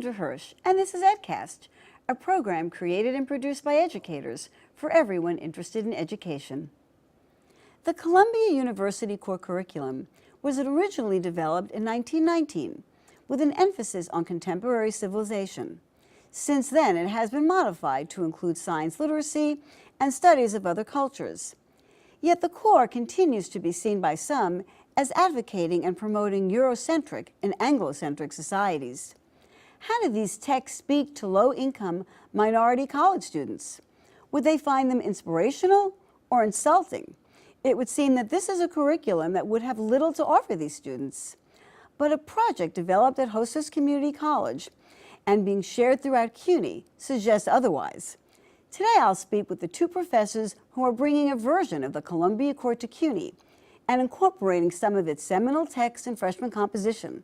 Sandra Hirsch, and this is EdCast, a program created and produced by educators for everyone interested in education. The Columbia University core curriculum was originally developed in 1919 with an emphasis on contemporary civilization. Since then, it has been modified to include science literacy and studies of other cultures. Yet the core continues to be seen by some as advocating and promoting Eurocentric and Anglocentric societies. How do these texts speak to low-income minority college students? Would they find them inspirational or insulting? It would seem that this is a curriculum that would have little to offer these students. But a project developed at Hostos Community College and being shared throughout CUNY suggests otherwise. Today I'll speak with the two professors who are bringing a version of the Columbia Core to CUNY and incorporating some of its seminal text and freshman composition.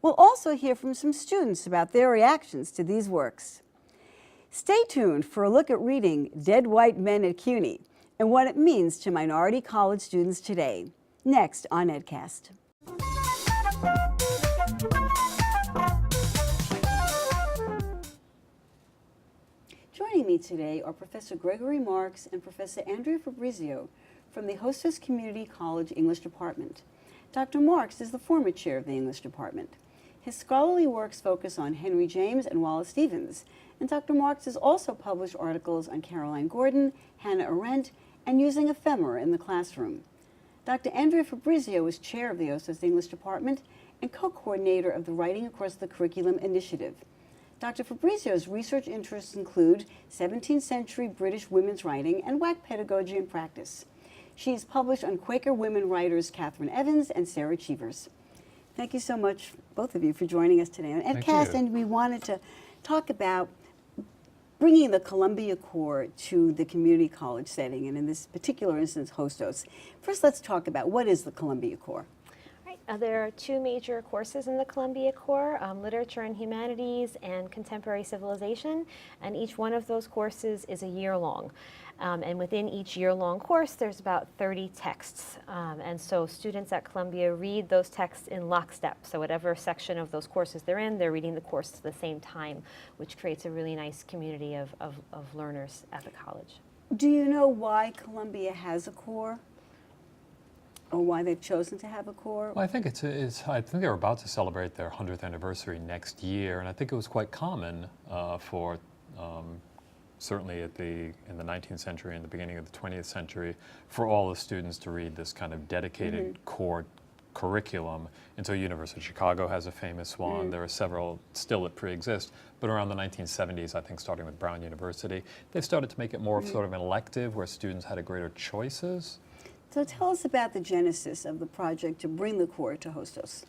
We'll also hear from some students about their reactions to these works. Stay tuned for a look at reading Dead White Men at CUNY and what it means to minority college students today. Next on EdCast. Joining me today are Professor Gregory Marks and Professor Andrea Fabrizio from the Hostos Community College English Department. Dr. Marks is the former chair of the English Department. His scholarly works focus on Henry James and Wallace Stevens, and Dr. Marks has also published articles on Caroline Gordon, Hannah Arendt, and using ephemera in the classroom. Dr. Andrea Fabrizio is chair of the Hostos English Department and co-coordinator of the Writing Across the Curriculum initiative. Dr. Fabrizio's research interests include 17th century British women's writing and WAC pedagogy and practice. She is published on Quaker women writers Catherine Evans and Sarah Cheevers. Thank you so much, both of you, for joining us today on EdCast. And we wanted to talk about bringing the Columbia Core to the community college setting, and in this particular instance, Hostos. First, let's talk about what is the Columbia Core. There are two major courses in the Columbia Core, Literature and Humanities and Contemporary Civilization, and each one of those courses is a year long. And within each year-long course, there's about 30 texts. And so students at Columbia read those texts in lockstep. So whatever section of those courses they're in, they're reading the course at the same time, which creates a really nice community of learners at the college. Do you know why Columbia has a core? Or why they've chosen to have a core? Well, I think I think they're about to celebrate their 100th anniversary next year, and I think it was quite common for certainly in the 19th century and the beginning of the 20th century, for all the students to read this kind of dedicated core curriculum. And so University of Chicago has a famous one. There are several still that pre-exist, but around the 1970s, I think starting with Brown University, they started to make it more of sort of an elective where students had a greater choices. So tell us about the genesis of the project to bring the core to Hostos.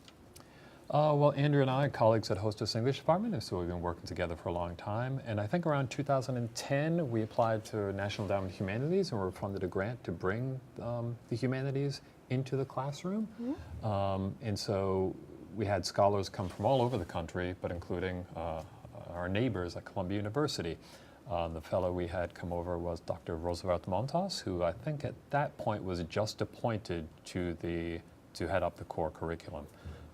Well, Andrew and I are colleagues at Hostos English Department, and so we've been working together for a long time. And I think around 2010, we applied to National Endowment of Humanities and were funded a grant to bring the humanities into the classroom. And so we had scholars come from all over the country, but including our neighbors at Columbia University. The fellow we had come over was Dr. Roosevelt Montas, who I think at that point was just appointed to head up the core curriculum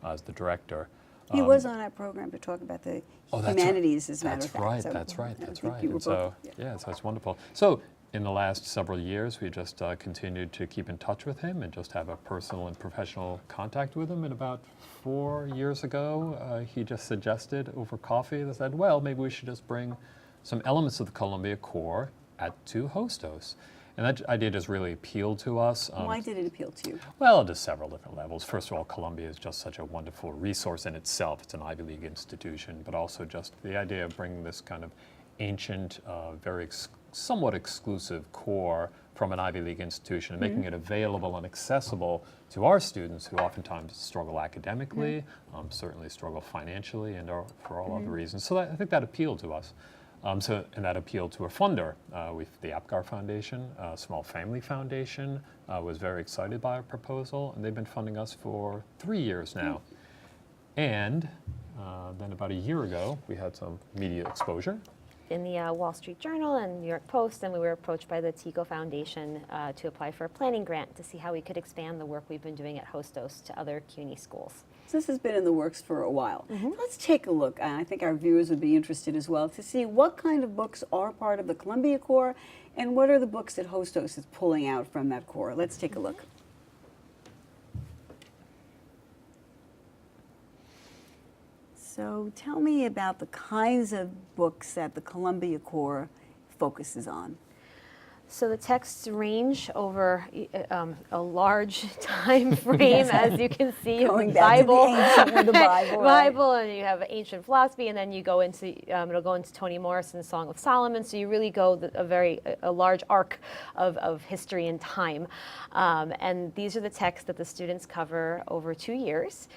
as the director. He was on our program to talk about the humanities, as a matter of fact. That's right. And so, yeah, so it's wonderful. So in the last several years, we just continued to keep in touch with him and just have a personal and professional contact with him. And about 4 years ago, he just suggested over coffee, they said, well, maybe we should just bring some elements of the Columbia Core to Hostos. And that idea just really appealed to us. Why did it appeal to you? Well, just several different levels. First of all, Columbia is just such a wonderful resource in itself. It's an Ivy League institution, but also just the idea of bringing this kind of ancient, somewhat exclusive core from an Ivy League institution and making it available and accessible to our students who oftentimes struggle academically, certainly struggle financially, and for all other reasons. So I think that appealed to us. And that appealed to a funder. With the Apgar Foundation, Small Family Foundation, was very excited by our proposal, and they've been funding us for 3 years now. And then about a year ago, we had some media exposure, in the Wall Street Journal and New York Post, and we were approached by the TICO Foundation to apply for a planning grant to see how we could expand the work we've been doing at Hostos to other CUNY schools. So this has been in the works for a while. Let's take a look, and I think our viewers would be interested as well, to see what kind of books are part of the Columbia Core and what are the books that Hostos is pulling out from that core. Let's take a look. So tell me about the kinds of books that the Columbia Core focuses on. So the texts range over a large time frame, as you can see. Going the back Bible, to the ancient with the Bible, right? Bible, and you have ancient philosophy, and then you go into it'll go into Toni Morrison's Song of Solomon. So you really go a large arc of history and time, and these are the texts that the students cover over 2 years.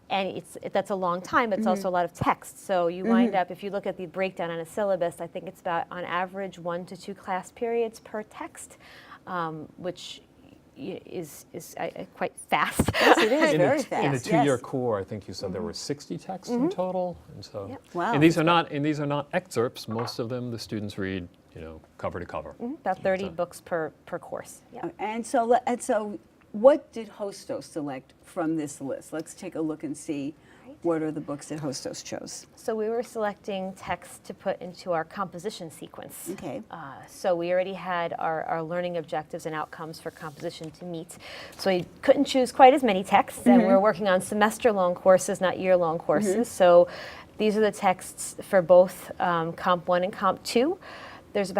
And that's a long time, but it's also a lot of text. So you wind up, if you look at the breakdown on a syllabus, I think it's about, on average, 1 to 2 class periods per text, which is quite fast. Yes, it is very fast. In the two-year yes. core, I think you said there were 60 texts in total, and so. Yep. Wow. And these are not excerpts. Most of them the students read, cover to cover. About 30 So- books per course. Yep. And so what did Hostos select from this list? Let's take a look and see what are the books that Hostos chose. So we were selecting texts to put into our composition sequence. Okay. So we already had our learning objectives and outcomes for composition to meet. So we couldn't choose quite as many texts, and we're working on semester-long courses, not year-long courses. So these are the texts for both Comp 1 and Comp 2. There's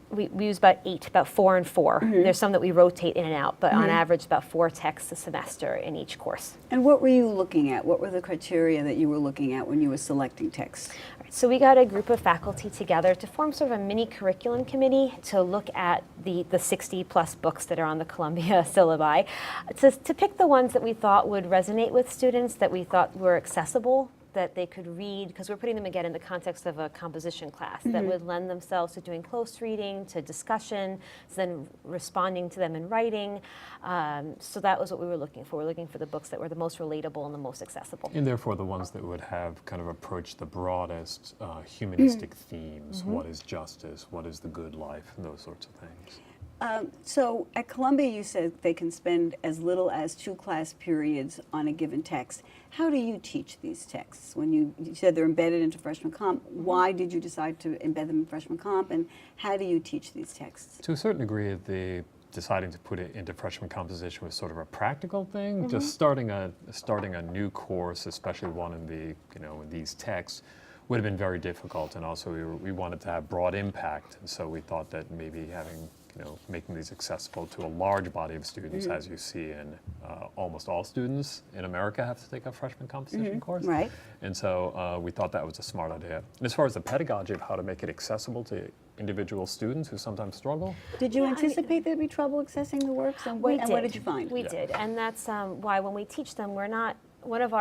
we use about 8, about 4 and 4. There's some that we rotate in and out, but on average about 4 texts a semester in each course. And what were you looking at? What were the criteria that you were looking at when you were selecting texts? So we got a group of faculty together to form sort of a mini curriculum committee to look at the 60 plus books that are on the Columbia syllabi, to pick the ones that we thought would resonate with students, that we thought were accessible, that they could read, because we're putting them again in the context of a composition class, that would lend themselves to doing close reading, to discussion, to then responding to them in writing. So that was what we were looking for. We're looking for the books that were the most relatable and the most accessible. And therefore the ones that would have kind of approached the broadest humanistic themes. What is justice? What is the good life? And those sorts of things. So at Columbia, you said they can spend as little as 2 class periods on a given text. How do you teach these texts? When you said they're embedded into freshman comp, why did you decide to embed them in freshman comp, and how do you teach these texts? To a certain degree, deciding to put it into freshman composition was sort of a practical thing. Just starting a new course, especially one in in these texts, would have been very difficult. And also we wanted to have broad impact, and so we thought that maybe making these accessible to a large body of students, as you see in almost all students in America have to take a freshman composition course. Right. And so we thought that was a smart idea. And as far as the pedagogy of how to make it accessible to individual students who sometimes struggle. Did you anticipate there'd be trouble accessing the works, and what did you find? We did, and that's why when we teach them, we're not, one of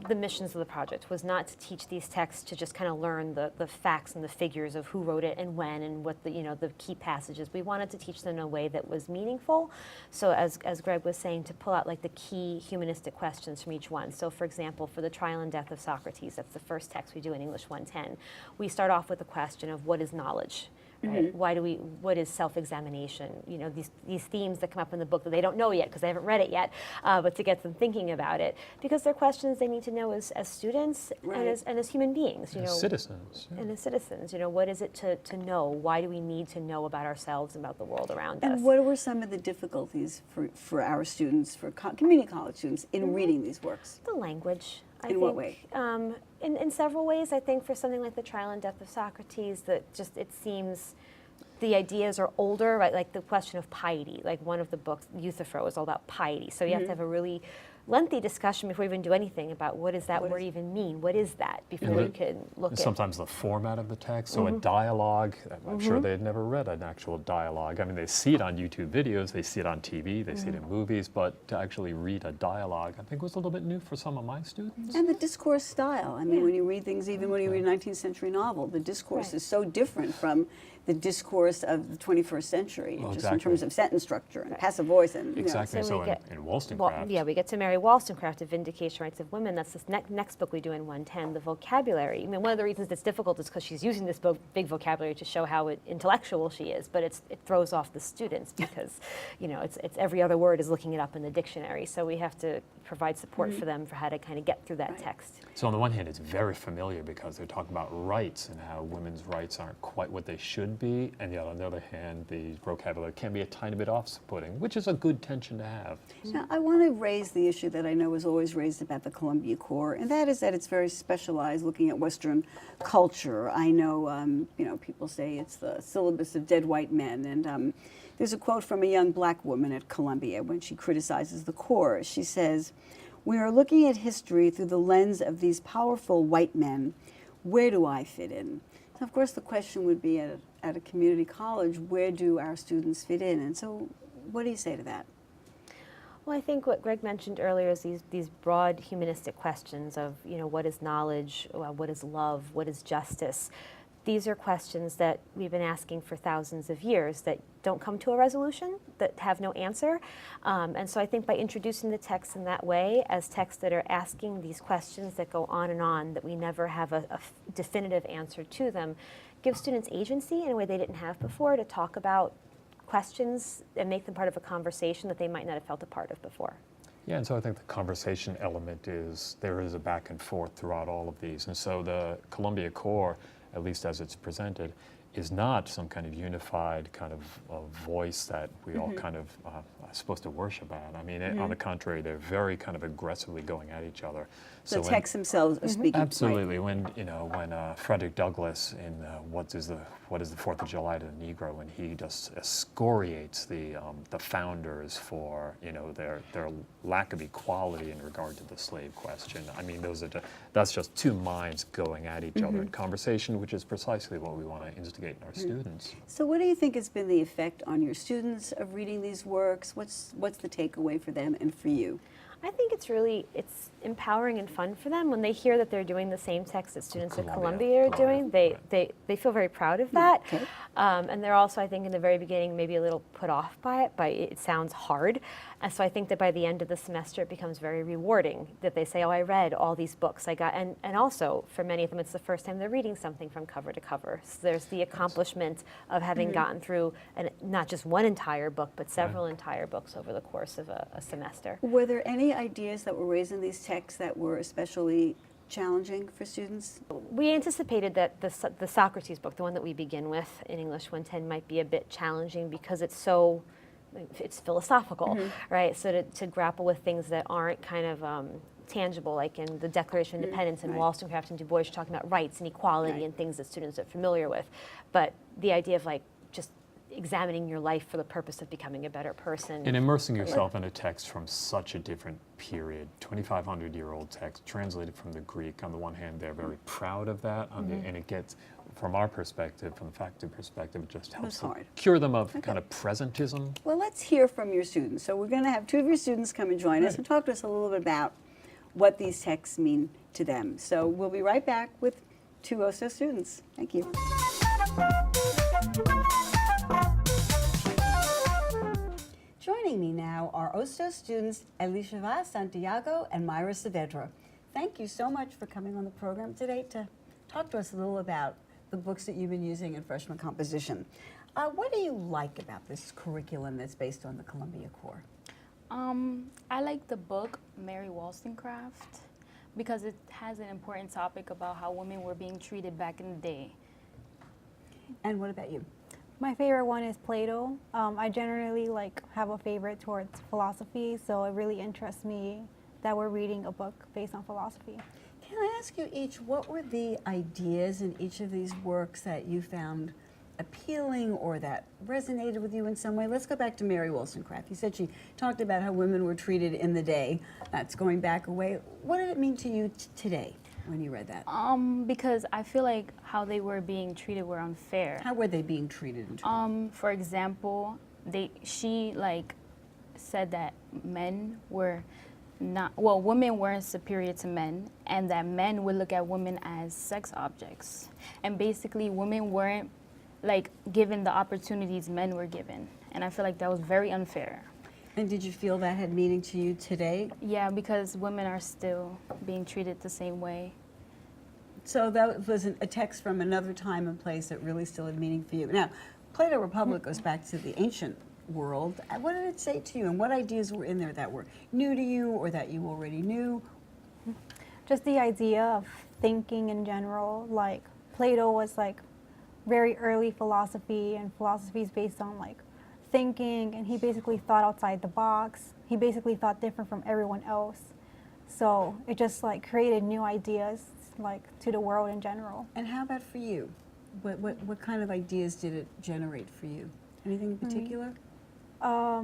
the missions of the project was not to teach these texts to just kind of learn the facts and the figures of who wrote it and when and what the key passages. We wanted to teach them in a way that was meaningful. So as Greg was saying, to pull out like the key humanistic questions from each one. So for example, for the trial and death of Socrates, that's the first text we do in English 110. We start off with the question of what is knowledge? Right? What is self-examination? These themes that come up in the book that they don't know yet because they haven't read it yet, but to get them thinking about it, because they're questions they need to know as students and as human beings, As citizens. Yeah. and as citizens. What is it to know? Why do we need to know about ourselves and about the world around us? And what were some of the difficulties for our students, for community college students, in reading these works? The language. In what way? In several ways. I think for something like the trial and death of Socrates, that just it seems the ideas are older, right? Like the question of piety. Like one of the books, Euthyphro, is all about piety. So you have to have a really lengthy discussion before you even do anything about what does that word even mean? What is that? Before you can look at. Sometimes the format of the text, so a dialogue, I'm sure they'd never read an actual dialogue. I mean, they see it on YouTube videos, they see it on TV, they see it in movies, but to actually read a dialogue, I think was a little bit new for some of my students. And the discourse style. I mean, when you read things, even when you read a 19th century novel, the discourse is so different from the discourse of the 21st century, just in terms of sentence structure and passive voice and Exactly. So So we get- in Wollstonecraft. we get to Mary by Wollstonecraft, A Vindication of Rights of Women. That's this next book we do in 110, the vocabulary. I mean, one of the reasons it's difficult is because she's using this big vocabulary to show how intellectual she is, but it throws off the students because, you know, it's every other word is looking it up in the dictionary. So we have to provide support for them for how to kind of get through that text. So on the one hand, it's very familiar because they're talking about rights and how women's rights aren't quite what they should be, and yet on the other hand, the vocabulary can be a tiny bit off-putting, which is a good tension to have. Now, I want to raise the issue that I know was always raised about the Columbia Core, and that is that it's very specialized, looking at Western culture. I know, you know, people say it's the syllabus of dead white men, and there's a quote from a young black woman at Columbia when she criticizes the Core. She says, "We are looking at history through the lens of these powerful white men. Where do I fit in?" So of course, the question would be at a community college, where do our students fit in? And so what do you say to that? Well, I think what Greg mentioned earlier is these broad humanistic questions of, you know, what is knowledge, what is love, what is justice. These are questions that we've been asking for thousands of years that don't come to a resolution, that have no answer. And so I think by introducing the texts in that way, as texts that are asking these questions that go on and on, that we never have a definitive answer to them, gives students agency in a way they didn't have before to talk about questions and make them part of a conversation that they might not have felt a part of before. Yeah, and so I think the conversation element is, there is a back and forth throughout all of these. And so the Columbia Core, at least as it's presented, is not some kind of unified kind of voice that we all kind of are supposed to worship at. I mean, on the contrary, they're very kind of aggressively going at each other. The texts themselves are speaking. Absolutely. When Frederick Douglass in what is the 4th of July to the Negro, when he just excoriates the founders for, you know, their lack of equality in regard to the slave question. I mean, that's just two minds going at each other in conversation, which is precisely what we want to instigate in our students. So what do you think has been the effect on your students of reading these works? What's the takeaway for them and for you? I think it's empowering and fun for them when they hear that they're doing the same text that students at Columbia are doing. They feel very proud of that. Okay. And they're also, I think, in the very beginning, maybe a little put off by it, it sounds hard. And so I think that by the end of the semester, it becomes very rewarding that they say, oh, I read all these books I got. And also, for many of them, it's the first time they're reading something from cover to cover. So there's the accomplishment of having gotten through not just one entire book, but several entire books over the course of a semester. Were there any ideas that were raised in these texts that were especially challenging for students? We anticipated that the Socrates book, the one that we begin with in English 110, might be a bit challenging because it's philosophical, right? So to grapple with things that aren't kind of tangible, like in the Declaration of Independence and Wollstonecraft and Du Bois, talking about rights and equality and things that students are familiar with. But the idea of like just examining your life for the purpose of becoming a better person. And immersing yourself in a text from such a different period, 2,500-year-old text translated from the Greek. On the one hand, they're very proud of that, and it gets, from our perspective, from the faculty perspective, it just helps to cure them of kind of presentism. Well, let's hear from your students. So we're going to have two of your students come and join us and talk to us a little bit about what these texts mean to them. So we'll be right back with two Hostos students. Thank you. Joining me now are Hostos students Elisheva Santiago and Myra Saavedra. Thank you so much for coming on the program today to talk to us a little about the books that you've been using in freshman composition. What do you like about this curriculum that's based on the Columbia Core? I like the book Mary Wollstonecraft because it has an important topic about how women were being treated back in the day. And what about you? My favorite one is Plato. I generally have a favorite towards philosophy, so it really interests me that we're reading a book based on philosophy. Can I ask you each, what were the ideas in each of these works that you found appealing or that resonated with you in some way? Let's go back to Mary Wollstonecraft. You said she talked about how women were treated in the day. That's going back a way. What did it mean to you today when you read that? Because I feel like how they were being treated were unfair. How were they being treated? For example, she said that men were women weren't superior to men, and that men would look at women as sex objects. And basically, women weren't given the opportunities men were given. And I feel like that was very unfair. And did you feel that had meaning to you today? Yeah, because women are still being treated the same way. So that was a text from another time and place that really still had meaning for you. Now, Plato Republic goes back to the ancient world. What did it say to you, and what ideas were in there that were new to you or that you already knew? Just the idea of thinking in general. Like Plato was like very early philosophy, and philosophy is based on like thinking, and he basically thought outside the box. He basically thought different from everyone else. So it just like created new ideas like to the world in general. And how about for you? What kind of ideas did it generate for you? Anything in particular?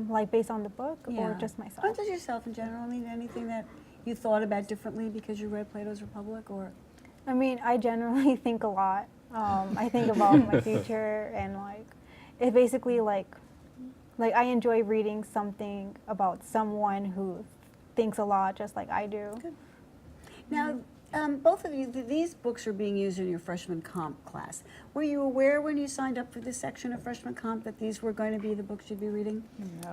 Like based on the book or just Or myself? just yourself in general? I mean, anything that you thought about differently because you read Plato's Republic, or? I mean, I generally think a lot. I think about my future, and like it basically like I enjoy reading something about someone who thinks a lot just like I do. Good. Now, both of you, these books are being used in your freshman comp class. Were you aware when you signed up for this section of freshman comp that these were going to be the books you'd be reading?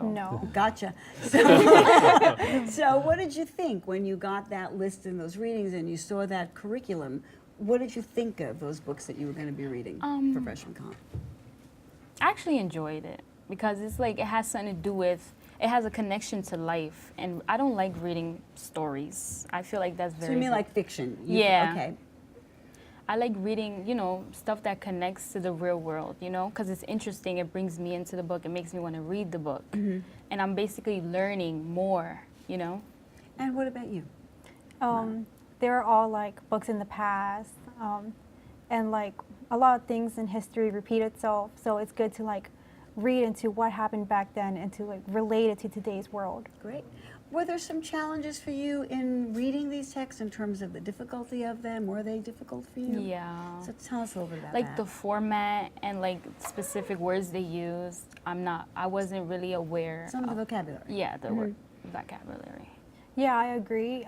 No. Gotcha. So what did you think when you got that list and those readings and you saw that curriculum? What did you think of those books that you were going to be reading for freshman comp? I actually enjoyed it because it's like it has something to do with, it has a connection to life, and I don't like reading stories. I feel like that's very. So you mean like fiction? Yeah. Okay. I like reading, you know, stuff that connects to the real world, you know, because it's interesting. It brings me into the book. It makes me want to read the book, and I'm basically learning more, you know. And what about you? They're all like books in the past, and like a lot of things in history repeat itself. So it's good to like read into what happened back then and to like relate it to today's world. Great. Were there some challenges for you in reading these texts in terms of the difficulty of them? Were they difficult for you? Yeah. So tell us a little bit about Like that. the format and like specific words they use, I wasn't really aware. Some of the vocabulary. Yeah, the word vocabulary. Yeah, I agree.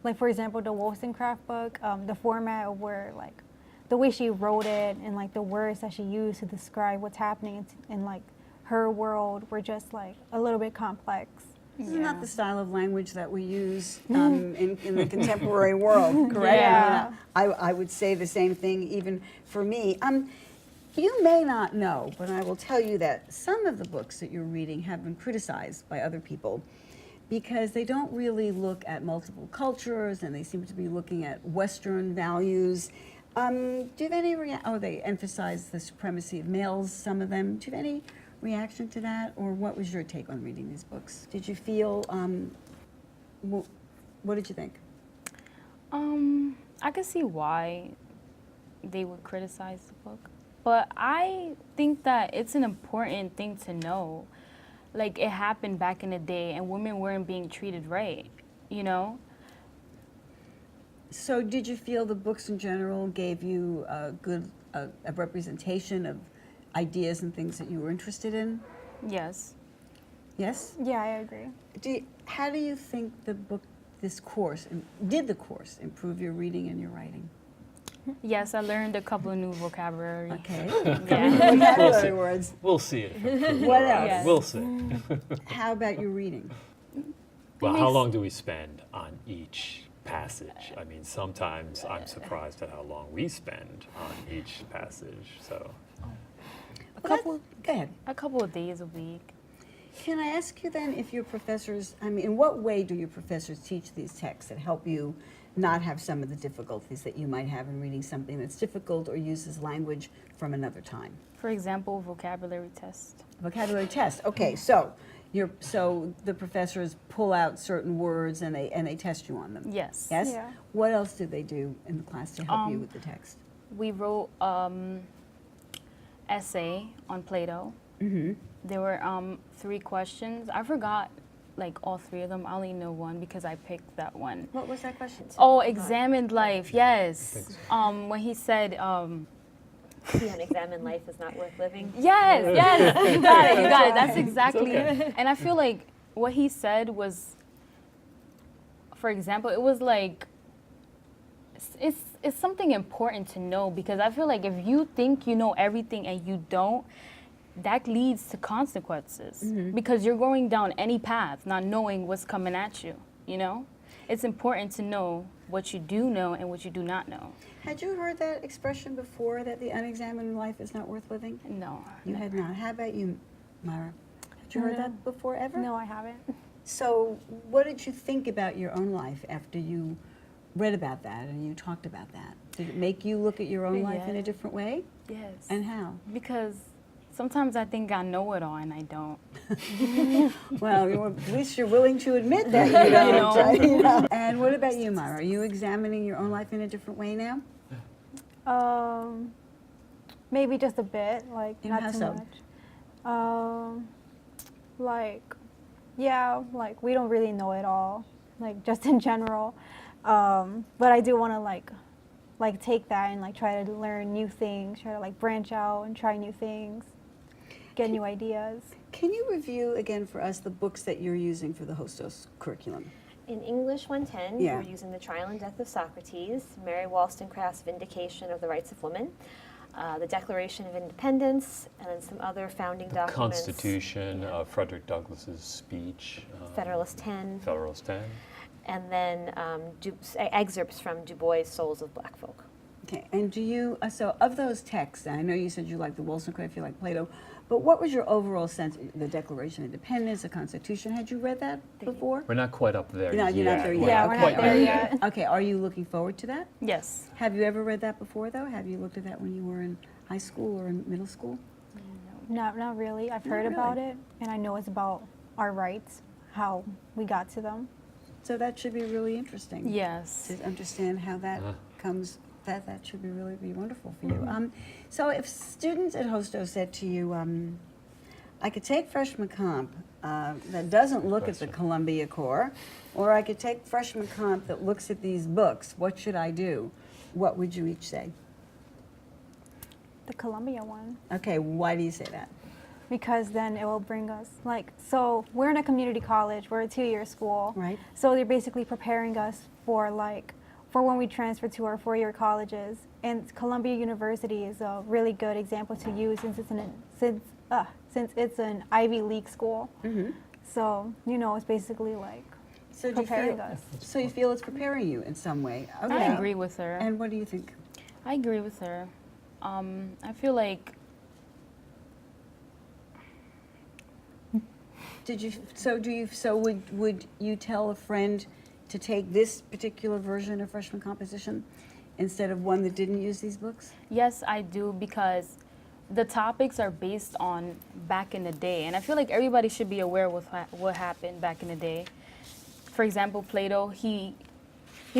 Like for example, the Wollstonecraft book, the format of where like the way she wrote it and like the words that she used to describe what's happening in like her world were just like a little bit complex. This is not the style of language that we use in the contemporary world, correct? Yeah. I would say the same thing even for me. You may not know, but I will tell you that some of the books that you're reading have been criticized by other people because they don't really look at multiple cultures, and they seem to be looking at Western values. Do you have any they emphasize the supremacy of males, some of them. Do you have any reaction to that, or what was your take on reading these books? Did you feel, what did you think? I could see why they would criticize the book, but I think that it's an important thing to know. Like, it happened back in the day, and women weren't being treated right, you know? So did you feel the books in general gave you a good a representation of ideas and things that you were interested in? Yes. Yes? Yeah, I agree. How do you think this course, did the course improve your reading and your writing? Yes, I learned a couple of new vocabulary. Okay. Yeah. Vocabulary words. We'll see it. What else? Yes. We'll see. How about your reading? Well, how long do we spend on each passage? I mean, sometimes I'm surprised at how long we spend on each passage. So, Go ahead. A couple of days a week. Can I ask you then if your professors, I mean, in what way do your professors teach these texts that help you not have some of the difficulties that you might have in reading something that's difficult or uses language from another time? For example, vocabulary test. Vocabulary test. Okay, so the professors pull out certain words and they test you on them. Yes. Yes? Yeah. What else do they do in the class to help you with the text? We wrote essay on Plato. Mm-hmm. There were 3 questions. I forgot like all 3 of them. I only know one because I picked that one. What was that question? Oh, examined life. Yes. When he said, The unexamined life is not worth living. yes, you got it. That's exactly okay. it. And I feel like what he said was, for example, it was like, it's something important to know, because I feel like if you think you know everything and you don't, that leads to consequences because you're going down any path not knowing what's coming at you, you know? It's important to know what you do know and what you do not know. Had you heard that expression before, that the unexamined life is not worth living? No. You had not. How about you, Myra? Had you heard that before ever? No, I haven't. So what did you think about your own life after you read about that and you talked about that? Did it make you look at your own life in a different way? Yes. And how? Because sometimes I think I know it all and I don't. Well, at least you're willing to admit that you don't. You know. And what about you, Myra? Are you examining your own life in a different way now? Maybe just a bit, like And not how too so? much. Like, yeah, like we don't really know it all, like just in general. But I do want to like take that and like try to learn new things, try to like branch out and try new things, get new ideas. Can you review again for us the books that you're using for the Hostos curriculum? In English 110, Yeah. we're using The Trial and Death of Socrates, Mary Wollstonecraft's Vindication of the Rights of Women, the Declaration of Independence, and then some other founding The documents. Constitution, Frederick Douglass's speech. Federalist 10, Federalist 10. and then excerpts from Du Bois' Souls of Black Folk. Okay, and do you, so of those texts, and I know you said you like the Wollstonecraft, you like Plato, but what was your overall sense, the Declaration of Independence, the Constitution, had you read that before? We're not quite up there You're yet. not there yet. Yeah, we're not quite there yet. Okay, are you looking forward to that? Yes. Have you ever read that before, though? Have you looked at that when you were in high school or in middle school? Not really. I've heard really? about it, and I know it's about our rights, how we got to them. So that should be really interesting. Yes. To understand how that comes, that should be really be wonderful for you. So if students at Hostos said to you, I could take freshman comp that doesn't look at the Columbia Core, or I could take freshman comp that looks at these books, what should I do? What would you each say? The Columbia one. Okay, why do you say that? Because then it will bring us, like, so we're in a community college, we're a 2-year school. Right. So they're basically preparing us for when we transfer to our 4-year colleges. And Columbia University is a really good example to use since it's an Ivy League school. So, you know, it's basically like So do you preparing feel, us. so you feel it's preparing you in some way? Okay. I agree with her. And what do you think? I agree with her. I feel like would you tell a friend to take this particular version of freshman composition instead of one that didn't use these books? yes, I do, because the topics are based on back in the day, and I feel like everybody should be aware of what happened back in the day. For example, Plato, he's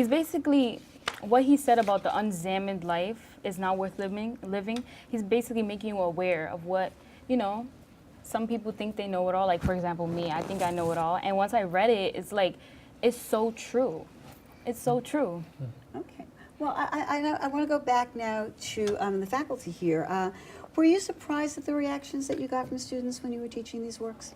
basically, what he said about the unexamined life is not worth living. He's basically making you aware of what, you know, some people think they know it all. Like, for example, me, I think I know it all. And once I read it, it's like, it's so true. It's so true. Okay. Well, I want to go back now to the faculty here. Were you surprised at the reactions that you got from students when you were teaching these works?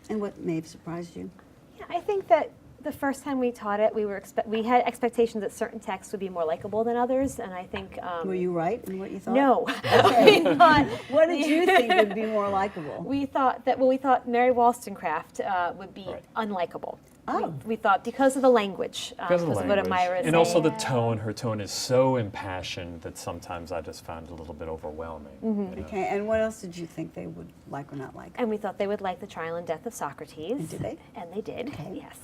And what may have surprised you? Yeah, I think that the first time we taught it, we had expectations that certain texts would be more likable than others, and I think. Were you right in what you thought? No. Okay. We thought, What did you think would be more likable? we thought Mary Wollstonecraft would be unlikable. Oh. We thought because of the language, Because of the what language. Amira is And also saying. the tone. Her tone is so impassioned that sometimes I just found it a little bit overwhelming. You know? Okay, and what else did you think they would like or not like? And we thought they would like The Trial and Death of Socrates. And did they? And they did, yes.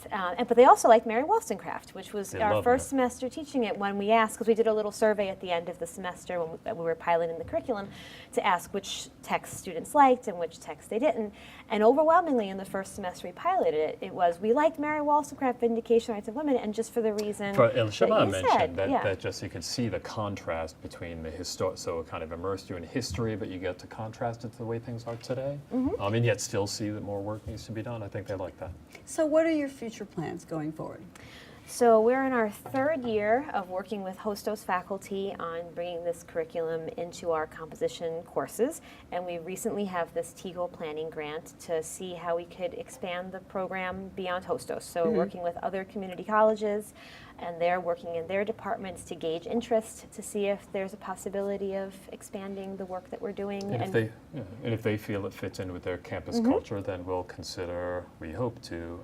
But they also liked Mary Wollstonecraft, which was They our love first her. semester teaching it when we asked, because we did a little survey at the end of the semester when we were piloting the curriculum, to ask which texts students liked and which texts they didn't. And overwhelmingly in the first semester we piloted it, it was, we liked Mary Wollstonecraft, Vindication of Rights of Women, and just for the reason Shema you mentioned said, that, yeah. that just you can see the contrast between the so it kind of immersed you in history, but you get to contrast it to the way things are today. And yet still see that more work needs to be done. I think they like that. So what are your future plans going forward? So we're in our third year of working with Hostos faculty on bringing this curriculum into our composition courses, and we recently have this TEGAL planning grant to see how we could expand the program beyond Hostos. So we're working with other community colleges, and they're working in their departments to gauge interest, to see if there's a possibility of expanding the work that we're doing. And if they feel it fits in with their campus culture, then we'll consider, we hope to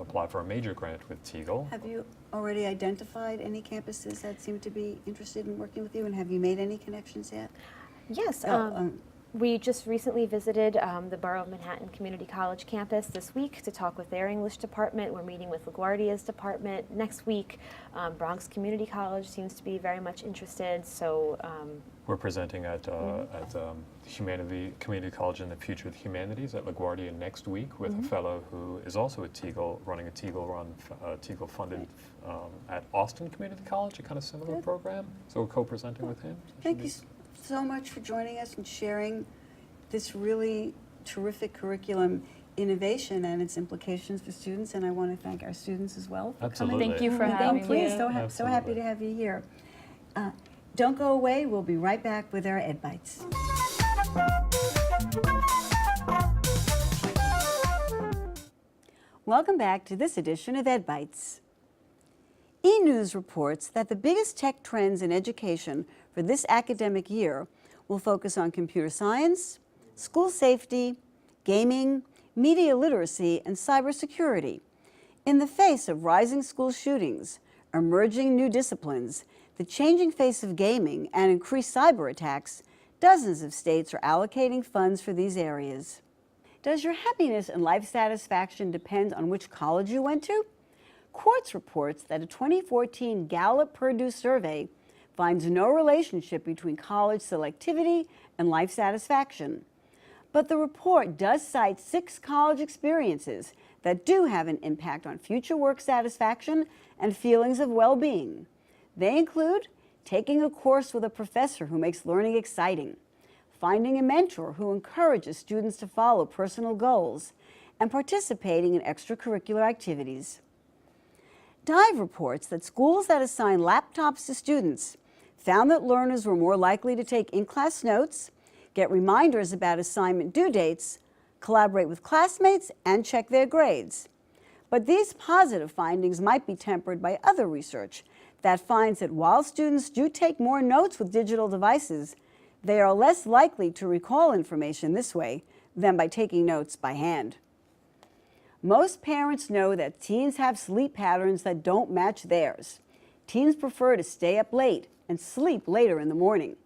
apply for a major grant with TEGAL. Have you already identified any campuses that seem to be interested in working with you, and have you made any connections yet? Yes. We just recently visited the Borough of Manhattan Community College campus this week to talk with their English department. We're meeting with LaGuardia's department next week. Bronx Community College seems to be very much interested. So we're presenting at Community College in the Future of the Humanities at LaGuardia next week with a fellow who is also at TEGAL, running a TEGAL funded at Austin Community College, a kind of similar program. So we're co-presenting with him. Thank you so much for joining us and sharing this really terrific curriculum innovation and its implications for students. And I want to thank our students as well for coming. Absolutely. Thank you for having me. Please, so happy to have you here. Don't go away. We'll be right back with our Ed Bites. Welcome back to this edition of Ed Bites. E-News reports that the biggest tech trends in education for this academic year will focus on computer science, school safety, gaming, media literacy, and cybersecurity. In the face of rising school shootings, emerging new disciplines, the changing face of gaming, and increased cyber attacks, dozens of states are allocating funds for these areas. Does your happiness and life satisfaction depend on which college you went to? Quartz reports that a 2014 Gallup-Purdue survey finds no relationship between college selectivity and life satisfaction. But the report does cite 6 college experiences that do have an impact on future work satisfaction and feelings of well-being. They include taking a course with a professor who makes learning exciting, finding a mentor who encourages students to follow personal goals, and participating in extracurricular activities. Dive reports that schools that assign laptops to students found that learners were more likely to take in-class notes, get reminders about assignment due dates, collaborate with classmates, and check their grades. But these positive findings might be tempered by other research that finds that while students do take more notes with digital devices, they are less likely to recall information this way than by taking notes by hand. Most parents know that teens have sleep patterns that don't match theirs. Teens prefer to stay up late and sleep later in the morning.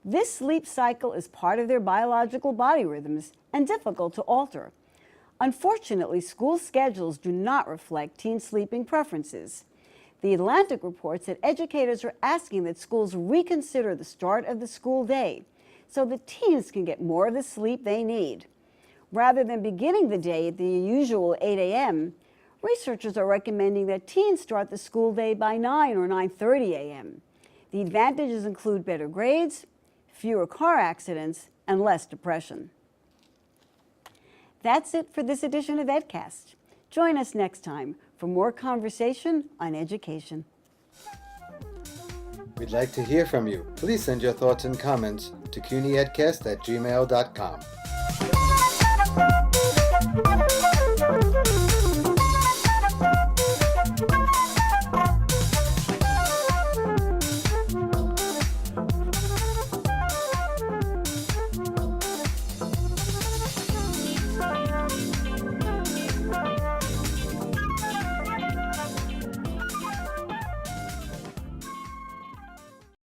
This sleep cycle is part of their biological body rhythms and difficult to alter. Unfortunately, school schedules do not reflect teen sleeping preferences. The Atlantic reports that educators are asking that schools reconsider the start of the school day so that teens can get more of the sleep they need. Rather than beginning the day at the usual 8 a.m., researchers are recommending that teens start the school day by 9 or 9:30 a.m. The advantages include better grades, fewer car accidents, and less depression. That's it for this edition of EdCast. Join us next time for more conversation on education. We'd like to hear from you. Please send your thoughts and comments to cunyedcast@gmail.com.